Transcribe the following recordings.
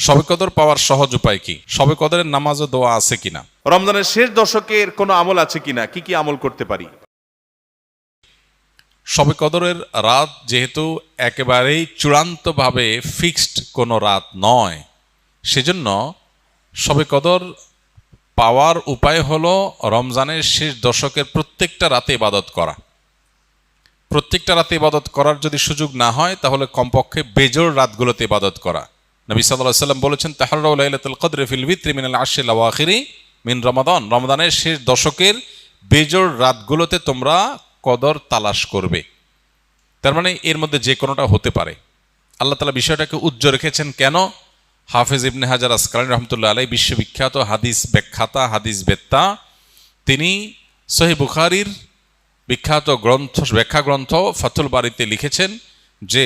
শবে কদর পাওয়ার সহজ উপায় কি? শবে কদরের নামাজ ও দোয়া আছে কিনা? রমজানের শেষ দশকের কোনো আমল আছে কিনা, কি কি আমল করতে পারি? শবে কদরের রাত যেহেতু একেবারেই চূড়ান্তভাবে ফিক্সড কোনো রাত নয়, সেজন্য শবে কদর পাওয়ার উপায় হলো রমজানের শেষ দশকের প্রত্যেকটা রাতে ইবাদত করা। প্রত্যেকটা রাতে ইবাদত করার যদি সুযোগ না হয়, তাহলে কমপক্ষে বেজোড় রাতগুলোতে ইবাদত করা। নবী সাল্লাল্লাহু আলাইহি ওয়াসাল্লাম বলেছেন, তাহাররাউ লাইলাতুল কদরি ফিল বিত্রি মিনাল আশরিল আওয়াখিরি মিন রমাদান। রমাদানের শেষ দশকের বেজোড় রাতগুলোতে তোমরা কদর তালাশ করবে। তার মানে এর মধ্যে যে কোনোটা হতে পারে। আল্লাহ তাআলা বিষয়টাকে উজ্জ্বল রেখেছেন কেন? হাফেজ ইবনে হাজার আসকালানী রহমতুল্লাহ আলাইহি, বিশ্ববিখ্যাত হাদিস ব্যাখ্যাতা, হাদিস বেত্তা, তিনি সহিহ বুখারীর বিখ্যাত ব্যাখ্যা গ্রন্থ ফাতুল বারীতে লিখেছেন যে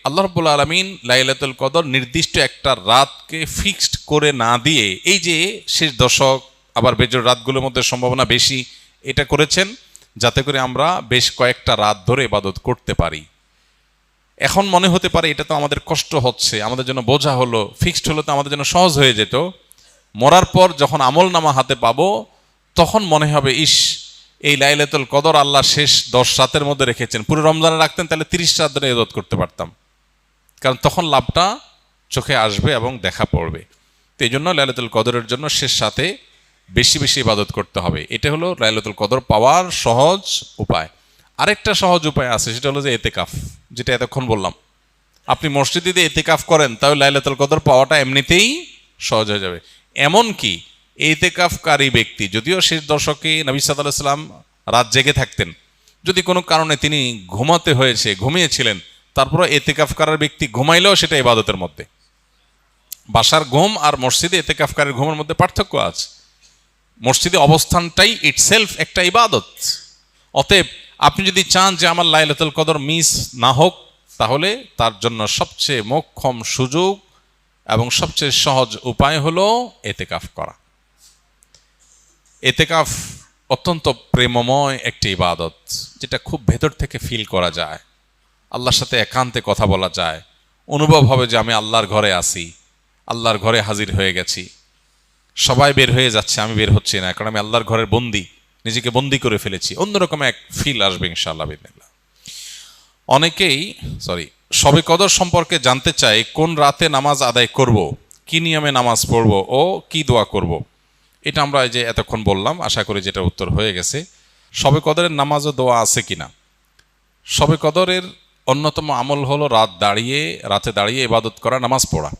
আল্লাহ রাব্বুল আলামিন লাইলাতুল কদর নির্দিষ্ট একটা রাতকে ফিক্সড করে না দিয়ে, এই যে শেষ দশক আবার বেজোড় রাতগুলোর মধ্যে সম্ভাবনা বেশি, এটা করেছেন যাতে করে আমরা বেশ কয়েকটা রাত ধরে ইবাদত করতে পারি। এখন মনে হতে পারে এটা তো আমাদের কষ্ট হচ্ছে, আমাদের জন্য বোঝা হলো, ফিক্সড হলো তো আমাদের জন্য সহজ হয়ে যেত। মরার পর যখন আমল নামা হাতে পাবো, তখন মনে হবে ইস, এই লাইলাতুল কদর আল্লাহ শেষ 10 রাতের মধ্যে রেখেছেন, পুরো রমজানে রাখতেন তাহলে 30 রাত ধরে ইবাদত করতে পারতাম। কারণ তখন লাভটা চোখে আসবে এবং দেখা পড়বে। তো এই জন্য লাইলাতুল কদরের জন্য শেষ রাতে বেশি বেশি ইবাদত করতে হবে। এটা হলো লাইলাতুল কদর পাওয়ার সহজ উপায়। আরেকটা সহজ উপায় আছে, সেটা হলো যে এতেকাফ, যেটা এতক্ষণ বললাম। আপনি মসজিদে দিয়ে এতেকাফ করেন, তাহলে লাইলাতুল কদর পাওয়াটা এমনিতেই সহজ হয়ে যাবে। এমনকি এতেকাফকারী ব্যক্তি, যদিও শেষ দশকে নবী সাল্লাল্লাহু আলাইহি ওয়াসাল্লাম রাত জেগে থাকতেন, যদি কোনো কারণে তিনি ঘুমাতে হয়েছে, ঘুমিয়েছিলেন, তারপরে এতেকাফ করার ব্যক্তি ঘুমাইলেও সেটা ইবাদতের মধ্যে। বাসার ঘুম আর মসজিদে এতেকাফকারীর ঘুমের মধ্যে পার্থক্য আছে। মসজিদে অবস্থানটাই ইটসেলফ একটা ইবাদত। অতএব আপনি যদি চান যে আমার লাইলাতুল কদর মিস না হোক, তাহলে তার জন্য সবচেয়ে মোক্ষম সুযোগ এবং সবচেয়ে সহজ উপায় হলো এতেকাফ করা। এতেকাফ অত্যন্ত প্রেমময় একটি ইবাদত, যেটা খুব ভেতর থেকে ফিল করা যায়। আল্লাহর সাথে একান্তে কথা বলা যায়, অনুভব হবে যে আমি আল্লাহর ঘরে আছি, আল্লাহর ঘরে হাজির হয়ে গেছি। সবাই বের হয়ে যাচ্ছে, আমি বের হচ্ছি না, কারণ আমি আল্লাহর ঘরের বন্দী, নিজেকে বন্দী করে ফেলেছি। অন্যরকম এক ফিল আসবে ইনশাআল্লাহ বিসমিল্লাহ। অনেকেই শবে কদর সম্পর্কে জানতে চাই, কোন রাতে নামাজ আদায় করব, কি নিয়মে নামাজ পড়ব ও কি দোয়া করব। এটা আমরা এই যে এতক্ষণ বললাম, আশা করি যেটা উত্তর হয়ে গেছে। শবে কদরের নামাজ ও দোয়া আছে কিনা? শবে কদরের অন্যতম আমল হলো রাতে দাঁড়িয়ে ইবাদত করা, নামাজ পড়া।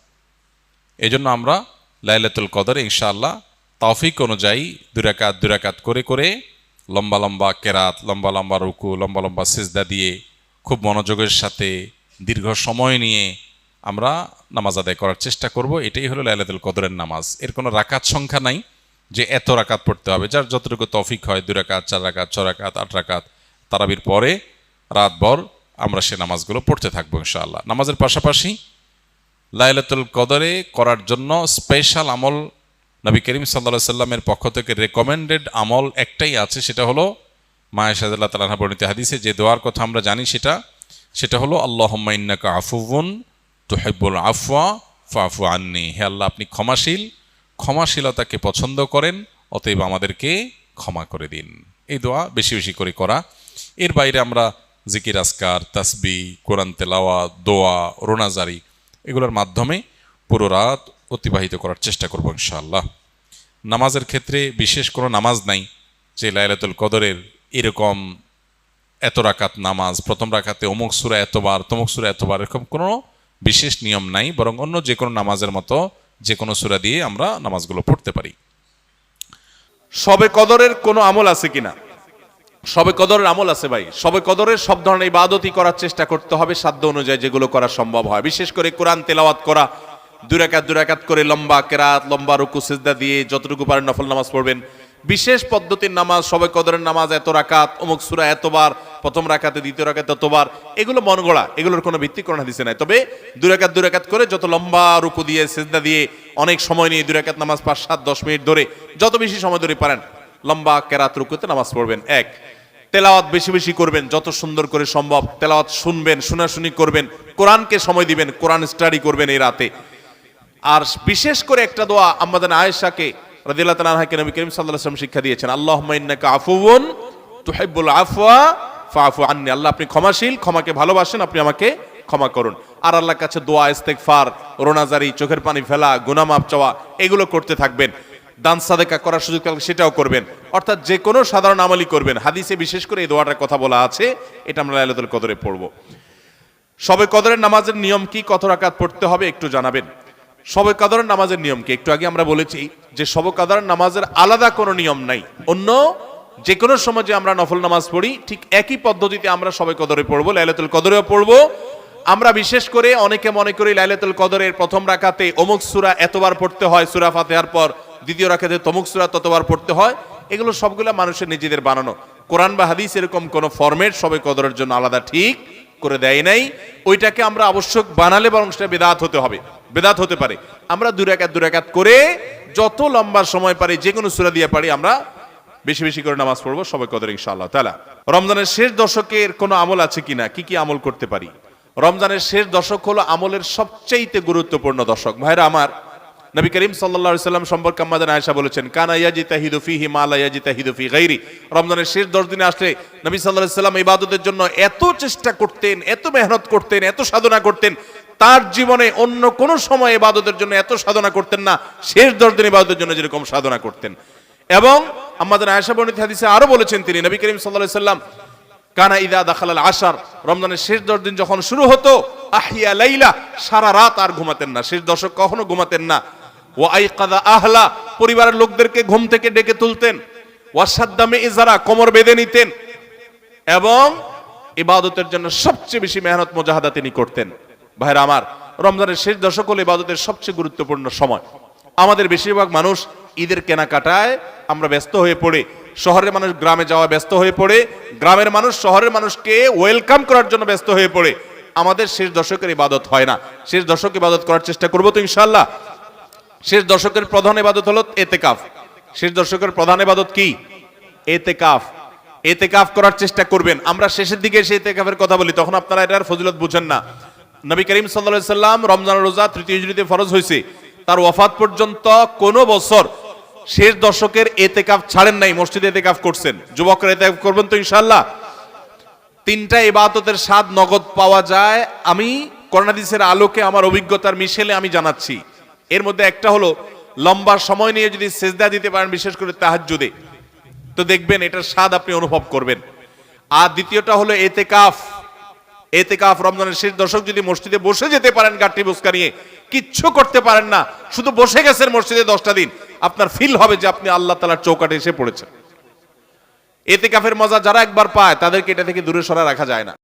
এই জন্য আমরা লাইলাতুল কদরে ইনশাআল্লাহ তৌফিক অনুযায়ী 2 রাকাত করে করে লম্বা লম্বা কেরাত, লম্বা লম্বা রুকু, লম্বা লম্বা সিজদা দিয়ে খুব মনোযোগের সাথে দীর্ঘ সময় নিয়ে আমরা নামাজ আদায় করার চেষ্টা করব। এটাই হলো লাইলাতুল কদরের নামাজ। এর কোনো রাকাত সংখ্যা নাই যে এত রাকাত পড়তে হবে, যার যতটুকু তৌফিক হয়, 2 রাকাত, 4 রাকাত, 6 রাকাত, 8 রাকাত, তারাবির পরে রাতভর আমরা সে নামাজগুলো পড়তে থাকবো ইনশাআল্লাহ। নামাজের পাশাপাশি লাইলাতুল কদরে করার জন্য স্পেশাল আমল নবী করিম সাল্লাল্লাহু আলাইহি সাল্লামের পক্ষ থেকে রেকমেন্ডেড আমল একটাই আছে, সেটা হলো মা আয়েশা রাদিয়াল্লাহু তাআলা আনহা বর্ণিত হাদিসে যে দোয়ার কথা আমরা জানি, সেটা হলো আল্লাহুম্মা ইন্নাকা আফুউন তুহিব্বুল আফওয়া ফাফু আন্নি। হে আল্লাহ, আপনি ক্ষমাশীল, ক্ষমাশীলতাকে পছন্দ করেন, অতএব আমাদেরকে ক্ষমা করে দিন। এই দোয়া বেশি বেশি করে করা। এর বাইরে আমরা জিকির, আজকার, তাসবিহ, কোরআন তেলাওয়াত, দোয়া, রোনাজারি, এগুলোর মাধ্যমে পুরো রাত অতিবাহিত করার চেষ্টা করব ইনশাআল্লাহ। নামাজের ক্ষেত্রে বিশেষ কোনো নামাজ নাই যে লাইলাতুল কদরের এরকম এত রাকাত নামাজ, প্রথম রাকাতে অমুক সূরা এতবার, তমুক সূরা এতবার, এরকম কোনো বিশেষ নিয়ম নাই। বরং অন্য যে কোনো নামাজের মতো যে কোনো সূরা দিয়ে আমরা নামাজগুলো পড়তে পারি। শবে কদরের কোনো আমল আছে কিনা? শবে কদরের আমল আছে ভাই। শবে কদরের সব ধরনের ইবাদতই করার চেষ্টা করতে হবে সাধ্য অনুযায়ী, যেগুলো করা সম্ভব হয়। বিশেষ করে কোরআন তেলাওয়াত করা, 2 রাকাত করে লম্বা কেরাত, লম্বা রুকু সিজদা দিয়ে যতটুকু পারেন নফল নামাজ পড়বেন। বিশেষ পদ্ধতির নামাজ, শবে কদরের নামাজ এত রাকাত, অমুক সূরা এতবার, প্রথম রাকাতে, দ্বিতীয় রাকাতে এতবার, এগুলো মন গড়া, এগুলোর কোনো ভিত্তি কোরআন হাদিসে নাই। তবে 2 রাকাত করে যত লম্বা রুকু দিয়ে সিজদা দিয়ে অনেক সময় নিয়ে 2 রাকাত নামাজ 5, 7, 10 মিনিট ধরে, যত বেশি সময় ধরে পারেন লম্বা কেরাত রুকুতে নামাজ পড়বেন। এক, তেলাওয়াত বেশি বেশি করবেন, যত সুন্দর করে সম্ভব তেলাওয়াত শুনবেন, শোনাশুনি করবেন, কোরআনকে সময় দিবেন, কোরআন স্টাডি করবেন এই রাতে। আর বিশেষ করে একটা দোয়া আমাদের আয়েশাকে রাদিয়াল্লাহু তাআলা আনহাকে নবী করিম সাল্লাল্লাহু আলাইহি ওয়াসাল্লাম শিক্ষা দিয়েছেন, আল্লাহুম্মা ইন্নাকা আফুউন তুহিব্বুল আফওয়া ফাআফু আন্নি। আল্লাহ আপনি ক্ষমাশীল, ক্ষমাকে ভালোবাসেন, আপনি আমাকে ক্ষমা করুন। আর আল্লাহর কাছে দোয়া, ইস্তেগফার, রোনাজারি, চোখের পানি ফেলা, গুনাহ মাফ চাওয়া, এগুলো করতে থাকবেন। দান সাদেকা করার সুযোগ থাকলে সেটাও করবেন, অর্থাৎ যে কোনো সাধারণ আমলই করবেন। হাদিসে বিশেষ করে এই দোয়াটার কথা বলা আছে, এটা আমরা লাইলাতুল কদরে পড়ব। শবে কদরের নামাজের নিয়ম কি, কত রাকাত পড়তে হবে একটু জানাবেন। শবে কদরের নামাজের নিয়ম কি, একটু আগে আমরা বলেছি যে শবে কদরের নামাজের আলাদা কোনো নিয়ম নাই। অন্য যে কোনো সময় যে আমরা নফল নামাজ পড়ি, ঠিক একই পদ্ধতিতে আমরা শবে কদরে পড়বো, লাইলাতুল কদরেও পড়বো। আমরা বিশেষ করে অনেকে মনে করি লাইলাতুল কদরের প্রথম রাকাতে অমুক সূরা এতবার পড়তে হয়, সূরা ফাতিহার পর দ্বিতীয় রাকাতে তমুক সূরা ততবার পড়তে হয়। এগুলো সবগুলো মানুষের নিজেদের বানানো। কোরআন বা হাদিস এরকম কোন ফরম্যাট শবে কদরের জন্য আলাদা ঠিক করে দেয় নাই। ওইটাকে আমরা আবশ্যক বানালে বরং সেটা বেদাত হতে হবে, বেদাত হতে পারে। আমরা দুই রাকাত করে যত লম্বা সময় পারি, যে কোনো সূরা দিয়ে পারি, আমরা বেশি বেশি করে নামাজ পড়বো শবে কদর ইনশাআল্লাহ তাআলা। রমজানের শেষ দশকের কোনো আমল আছে কিনা, কি কি আমল করতে পারি? রমজানের শেষ দশক হলো আমলের সবচেয়ে গুরুত্বপূর্ণ দশক। ভাইরা আমার, নবী করিম সাল্লাল্লাহু আলাইহি সাল্লাম সম্পর্কে আমাদের আয়েশা বলেছেন, কানা ইয়াজিতাহিদু ফীহি মা লা ইয়াজিতাহিদু ফী গায়রি। রমজানের শেষ 10 দিনে আসলে নবী সাল্লাল্লাহু আলাইহি সাল্লাম ইবাদতের জন্য এত চেষ্টা করতেন, এত মেহনত করতেন, এত সাধনা করতেন, তার জীবনে অন্য কোন সময় ইবাদতের জন্য এত সাধনা করতেন না, শেষ 10 দিন ইবাদতের জন্য যেরকম সাধনা করতেন। এবং আমাদের আয়েশা বর্ণিত হাদিসে আরো বলেছেন তিনি, নবী করিম সাল্লাল্লাহু আলাইহি সাল্লাম কানা ইদা দাখালাল আশার, রমজানের শেষ 10 দিন যখন শুরু হতো, আহিয়া লাইলা, সারা রাত আর ঘুমাতেন না, শেষ দশক কখনো ঘুমাতেন না। ওয়া আইকাযা আহলা, পরিবারের লোকদেরকে ঘুম থেকে ডেকে তুলতেন। ওয়া সাদ্দা মিযরা, কোমর বেঁধে নিতেন। এবং ইবাদতের জন্য সবচেয়ে বেশি মেহনত মুজাহাদা তিনি করতেন। ভাইরা আমার, রমজানের শেষ দশক হলো ইবাদতের সবচেয়ে গুরুত্বপূর্ণ সময়। আমাদের বেশিরভাগ মানুষ ঈদের কেনাকাটায় আমরা ব্যস্ত হয়ে পড়ে, শহরের মানুষ গ্রামে যাওয়া ব্যস্ত হয়ে পড়ে, গ্রামের মানুষ শহরের মানুষকে ওয়েলকাম করার জন্য ব্যস্ত হয়ে পড়ে। আমাদের শেষ দশকের ইবাদত হয় না। শেষ দশক ইবাদত করার চেষ্টা করবো তো ইনশাআল্লাহ। শেষ দশকের প্রধান ইবাদত হলো এতেকাফ। শেষ দশকের প্রধান ইবাদত কি? এতেকাফ। এতেকাফ করার চেষ্টা করবেন। আমরা শেষের দিকে সেই এতেকাফের কথা বলি, তখন আপনারা এটার ফজিলত বুঝেন না। নবী করিম সাল্লাল্লাহু আলাইহি সাল্লাম রমজানের রোজা 3য় হিজরিতে ফরজ হয়েছে, তার ওয়াফাত পর্যন্ত কোন বছর শেষ দশকের এতেকাফ ছাড়েন নাই, মসজিদে এতেকাফ করছেন। যুবকরা এতেকাফ করবেন তো ইনশাআল্লাহ। 3টা ইবাদতের স্বাদ নগদ পাওয়া যায়, আমি কোরআন হাদিসের আলোকে আমার অভিজ্ঞতার মিশেলে আমি জানাচ্ছি। এর মধ্যে একটা হলো, লম্বা সময় নিয়ে যদি সেজদা দিতে পারেন, বিশেষ করে তাহাজ্জুদে, তো দেখবেন এটার স্বাদ আপনি অনুভব করবেন। আর দ্বিতীয়টা হলো এতেকাফ। এতেকাফ রমজানের শেষ দশক যদি মসজিদে বসে যেতে পারেন, গাঠি বুসকা নিয়ে, কিচ্ছু করতে পারেন না, শুধু বসে গেছেন মসজিদে 10টা দিন, আপনার ফিল হবে যে আপনি আল্লাহ তাআলার চৌকাঠে এসে পড়েছেন। এতেকাফের মজা যারা একবার পায়, তাদেরকে এটা থেকে দূরে সরা রাখা যায় না।